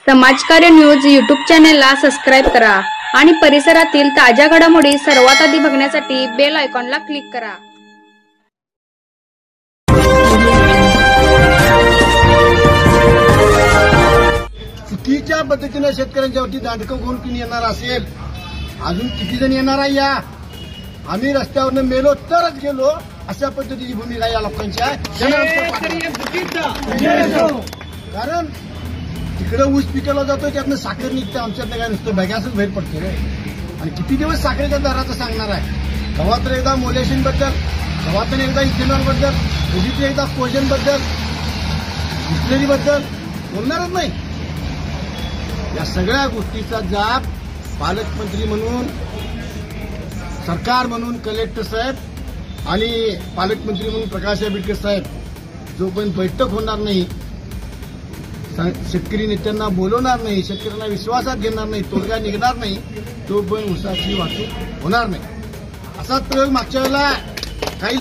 समाजकार्य news YouTube चॅनेलला subscribe करा आणि परिसरातील ताज्या घडामोडी सर्वात आधी बघण्यासाठी बेल आयकॉनला क्लिक करा। चुकीच्या पद्धतीने शेतकऱ्यांच्यावरती दांडकं घेऊन कुणी येणार असेल, अजून किती जण येणार आहे या आम्ही रस्त्यावरनं मेलो तरच गेलो अशा पद्धतीची भूमिका या लोकांची आहे। कारण तिकडे ऊस पिकवला जातो त्यातनं साखर निघतं, आमच्यातनं काय नुसतं बॅगासच बाहेर पडते रे। आणि किती दिवस साखरेच्या दराचं सांगणार आहे? केव्हा तर एकदा मोलेशिन बद्दल, केव्हा तर एकदा इथेनॉल बद्दल, कधी एकदा कोजन बद्दल, डिस्टिलरी बद्दल बोलणारच नाही। या सगळ्या गोष्टीचा जाब पालकमंत्री म्हणून, सरकार म्हणून कलेक्टर साहेब आणि पालकमंत्री म्हणून प्रकाश आंबेडकर साहेब जोपर्यंत बैठक होणार नाही, शेतकरी नेत्यांना बोलवणार नाही, शेतकऱ्यांना विश्वासात घेणार नाही, तोडगा निघणार नाही, तोपर्यंत ऊसाची वाहतूक होणार नाही। असाच प्रयोग मागच्या वेळेला काही